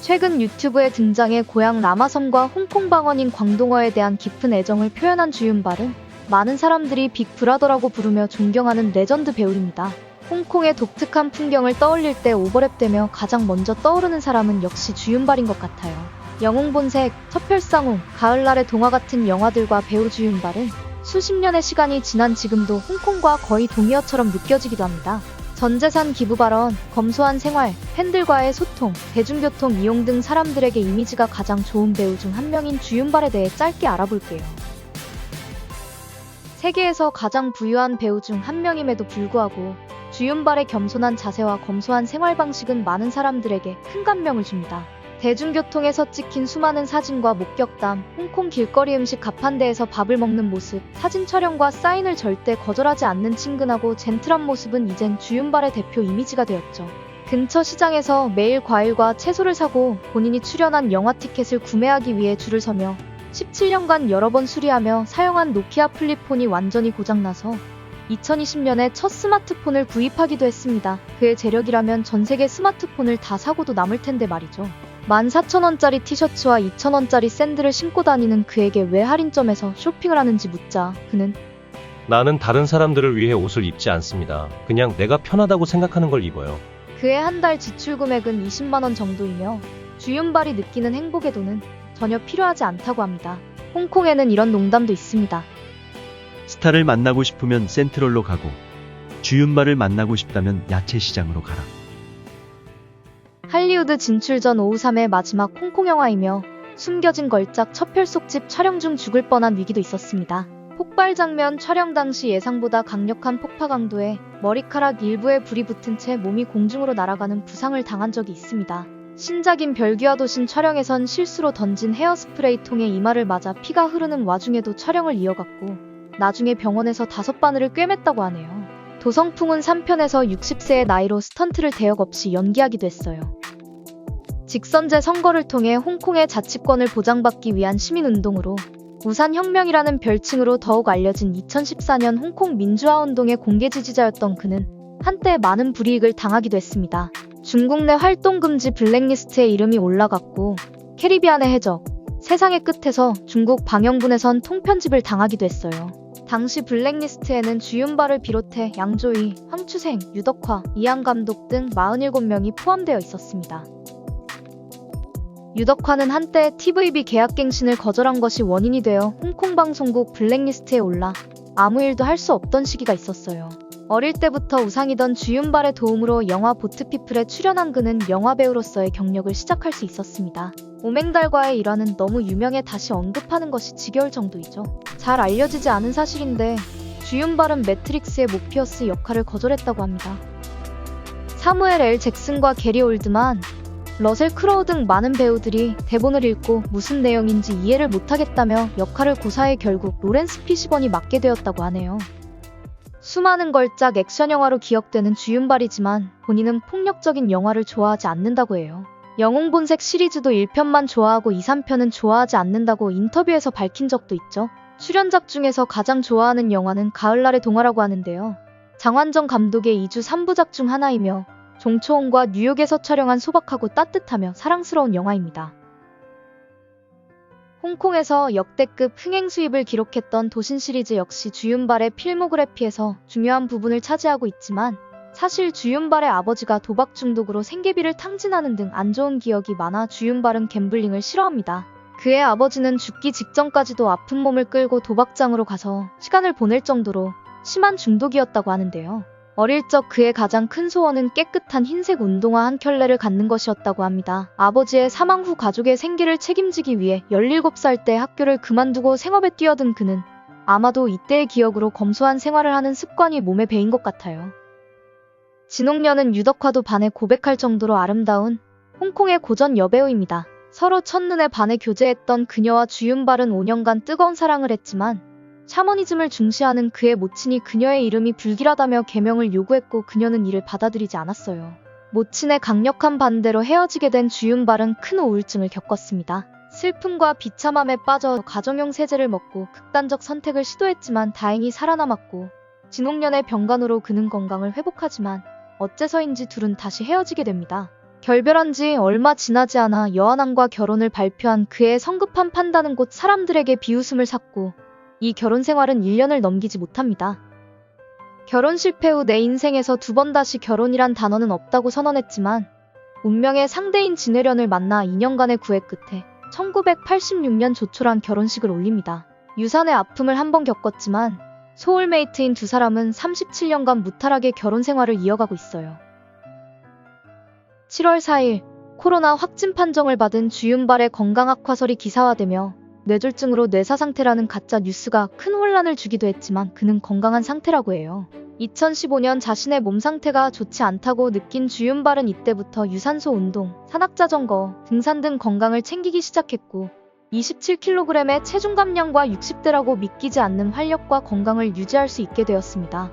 최근 유튜브에 등장해 고향 라마섬과 홍콩 방언인 광동어에 대한 깊은 애정을 표현한 주윤발은 많은 사람들이 빅브라더라고 부르며 존경하는 레전드 배우입니다. 홍콩의 독특한 풍경을 떠올릴 때 오버랩되며 가장 먼저 떠오르는 사람은 역시 주윤발인 것 같아요. 영웅본색, 첩혈상호, 가을날의 동화 같은 영화들과 배우 주윤발은 수십 년의 시간이 지난 지금도 홍콩과 거의 동의어처럼 느껴지기도 합니다. 전재산 기부 발언, 검소한 생활, 팬들과의 소통, 대중교통 이용 등 사람들에게 이미지가 가장 좋은 배우 중 한 명인 주윤발에 대해 짧게 알아볼게요. 세계에서 가장 부유한 배우 중 한 명임에도 불구하고 주윤발의 겸손한 자세와 검소한 생활 방식은 많은 사람들에게 큰 감명을 줍니다. 대중교통에서 찍힌 수많은 사진과 목격담, 홍콩 길거리 음식 가판대에서 밥을 먹는 모습, 사진 촬영과 사인을 절대 거절하지 않는 친근하고 젠틀한 모습은 이젠 주윤발의 대표 이미지가 되었죠. 근처 시장에서 매일 과일과 채소를 사고 본인이 출연한 영화 티켓을 구매하기 위해 줄을 서며 17년간 여러 번 수리하며 사용한 노키아 플립폰이 완전히 고장나서 2020년에 첫 스마트폰을 구입하기도 했습니다. 그의 재력이라면 전 세계 스마트폰을 다 사고도 남을 텐데 말이죠. 14,000원짜리 티셔츠와 2,000원짜리 샌들을 신고 다니는 그에게 왜 할인점에서 쇼핑을 하는지 묻자 그는 나는 다른 사람들을 위해 옷을 입지 않습니다. 그냥 내가 편하다고 생각하는 걸 입어요. 그의 한 달 지출 금액은 20만원 정도이며 주윤발이 느끼는 행복의 돈은 전혀 필요하지 않다고 합니다. 홍콩에는 이런 농담도 있습니다. 스타를 만나고 싶으면 센트럴로 가고 주윤발을 만나고 싶다면 야채시장으로 가라. 할리우드 진출 전 오후 3의 마지막 홍콩 영화이며 숨겨진 걸작 첩혈 속집 촬영 중 죽을 뻔한 위기도 있었습니다. 폭발 장면 촬영 당시 예상보다 강력한 폭파 강도에 머리카락 일부에 불이 붙은 채 몸이 공중으로 날아가는 부상을 당한 적이 있습니다. 신작인 별귀와 도신 촬영에선 실수로 던진 헤어스프레이 통에 이마를 맞아 피가 흐르는 와중에도 촬영을 이어갔고 나중에 병원에서 5바늘을 꿰맸다고 하네요. 도성풍은 3편에서 60세의 나이로 스턴트를 대역 없이 연기하기도 했어요. 직선제 선거를 통해 홍콩의 자치권을 보장받기 위한 시민운동으로 우산혁명이라는 별칭으로 더욱 알려진 2014년 홍콩 민주화운동의 공개 지지자였던 그는 한때 많은 불이익을 당하기도 했습니다. 중국 내 활동금지 블랙리스트에 이름이 올라갔고 캐리비안의 해적, 세상의 끝에서 중국 방영분에선 통편집을 당하기도 했어요. 당시 블랙리스트에는 주윤발을 비롯해 양조위, 황추생, 유덕화, 이한 감독 등 47명이 포함되어 있었습니다. 유덕화는 한때 TVB 계약갱신을 거절한 것이 원인이 되어 홍콩 방송국 블랙리스트에 올라 아무 일도 할 수 없던 시기가 있었어요. 어릴 때부터 우상이던 주윤발의 도움으로 영화 보트피플에 출연한 그는 영화배우로서의 경력을 시작할 수 있었습니다. 오맹달과의 일화는 너무 유명해 다시 언급하는 것이 지겨울 정도이죠. 잘 알려지지 않은 사실인데 주윤발은 매트릭스의 모피어스 역할을 거절했다고 합니다. 사무엘 L. 잭슨과 게리 올드만, 러셀 크로우 등 많은 배우들이 대본을 읽고 무슨 내용인지 이해를 못하겠다며 역할을 고사해 결국 로렌스 피시번이 맡게 되었다고 하네요. 수많은 걸작 액션 영화로 기억되는 주윤발이지만 본인은 폭력적인 영화를 좋아하지 않는다고 해요. 영웅본색 시리즈도 1편만 좋아하고 2, 3편은 좋아하지 않는다고 인터뷰에서 밝힌 적도 있죠. 출연작 중에서 가장 좋아하는 영화는 가을날의 동화라고 하는데요. 장완정 감독의 2주 3부작 중 하나이며 종초원과 뉴욕에서 촬영한 소박하고 따뜻하며 사랑스러운 영화입니다. 홍콩에서 역대급 흥행 수입을 기록했던 도신 시리즈 역시 주윤발의 필모그래피에서 중요한 부분을 차지하고 있지만 사실 주윤발의 아버지가 도박 중독으로 생계비를 탕진하는 등 안 좋은 기억이 많아 주윤발은 갬블링을 싫어합니다. 그의 아버지는 죽기 직전까지도 아픈 몸을 끌고 도박장으로 가서 시간을 보낼 정도로 심한 중독이었다고 하는데요. 어릴 적 그의 가장 큰 소원은 깨끗한 흰색 운동화 한 켤레를 갖는 것이었다고 합니다. 아버지의 사망 후 가족의 생계를 책임지기 위해 17살 때 학교를 그만두고 생업에 뛰어든 그는 아마도 이때의 기억으로 검소한 생활을 하는 습관이 몸에 배인 것 같아요. 진홍년은 유덕화도 반해 고백할 정도로 아름다운 홍콩의 고전 여배우입니다. 서로 첫눈에 반해 교제했던 그녀와 주윤발은 5년간 뜨거운 사랑을 했지만 샤머니즘을 중시하는 그의 모친이 그녀의 이름이 불길하다며 개명을 요구했고 그녀는 이를 받아들이지 않았어요. 모친의 강력한 반대로 헤어지게 된 주윤발은 큰 우울증을 겪었습니다. 슬픔과 비참함에 빠져 가정용 세제를 먹고 극단적 선택을 시도했지만 다행히 살아남았고 진홍년의 병간호로 그는 건강을 회복하지만 어째서인지 둘은 다시 헤어지게 됩니다. 결별한 지 얼마 지나지 않아 여아남과 결혼을 발표한 그의 성급한 판단은 곧 사람들에게 비웃음을 샀고 이 결혼 생활은 1년을 넘기지 못합니다. 결혼 실패 후 내 인생에서 2번 다시 결혼이란 단어는 없다고 선언했지만 운명의 상대인 진혜련을 만나 2년간의 구애 끝에 1986년 조촐한 결혼식을 올립니다. 유산의 아픔을 한번 겪었지만 소울메이트인 두 사람은 37년간 무탈하게 결혼 생활을 이어가고 있어요. 7월 4일 코로나 확진 판정을 받은 주윤발의 건강 악화설이 기사화되며 뇌졸중으로 뇌사 상태라는 가짜 뉴스가 큰 혼란을 주기도 했지만 그는 건강한 상태라고 해요. 2015년 자신의 몸 상태가 좋지 않다고 느낀 주윤발은 이때부터 유산소 운동, 산악자전거, 등산 등 건강을 챙기기 시작했고 27kg의 체중 감량과 60대라고 믿기지 않는 활력과 건강을 유지할 수 있게 되었습니다.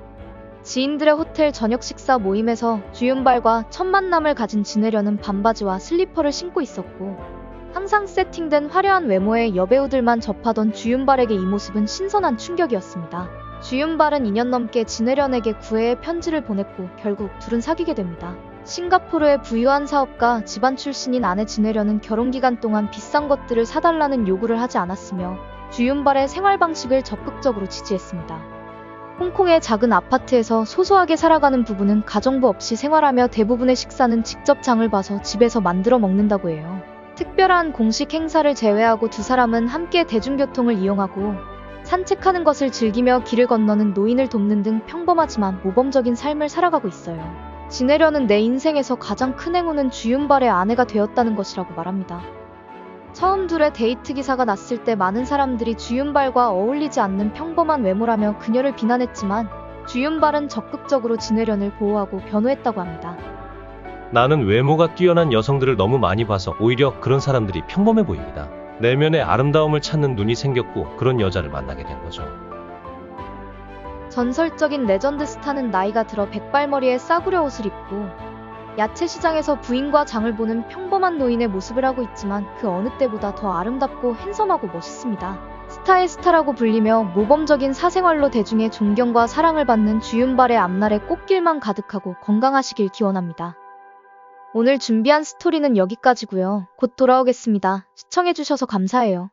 지인들의 호텔 저녁 식사 모임에서 주윤발과 첫 만남을 가진 진혜련은 반바지와 슬리퍼를 신고 있었고 항상 세팅된 화려한 외모의 여배우들만 접하던 주윤발에게 이 모습은 신선한 충격이었습니다. 주윤발은 2년 넘게 진혜련에게 구애의 편지를 보냈고 결국 둘은 사귀게 됩니다. 싱가포르의 부유한 사업가 집안 출신인 아내 진혜련은 결혼 기간 동안 비싼 것들을 사달라는 요구를 하지 않았으며 주윤발의 생활 방식을 적극적으로 지지했습니다. 홍콩의 작은 아파트에서 소소하게 살아가는 부부는 가정부 없이 생활하며 대부분의 식사는 직접 장을 봐서 집에서 만들어 먹는다고 해요. 특별한 공식 행사를 제외하고 두 사람은 함께 대중교통을 이용하고 산책하는 것을 즐기며 길을 건너는 노인을 돕는 등 평범하지만 모범적인 삶을 살아가고 있어요. 진혜련은 내 인생에서 가장 큰 행운은 주윤발의 아내가 되었다는 것이라고 말합니다. 처음 둘의 데이트 기사가 났을 때 많은 사람들이 주윤발과 어울리지 않는 평범한 외모라며 그녀를 비난했지만 주윤발은 적극적으로 진혜련을 보호하고 변호했다고 합니다. 나는 외모가 뛰어난 여성들을 너무 많이 봐서 오히려 그런 사람들이 평범해 보입니다. 내면의 아름다움을 찾는 눈이 생겼고 그런 여자를 만나게 된 거죠. 전설적인 레전드 스타는 나이가 들어 백발머리에 싸구려 옷을 입고 야채 시장에서 부인과 장을 보는 평범한 노인의 모습을 하고 있지만 그 어느 때보다 더 아름답고 핸섬하고 멋있습니다. 스타의 스타라고 불리며 모범적인 사생활로 대중의 존경과 사랑을 받는 주윤발의 앞날에 꽃길만 가득하고 건강하시길 기원합니다. 오늘 준비한 스토리는 여기까지고요. 곧 돌아오겠습니다. 시청해주셔서 감사해요.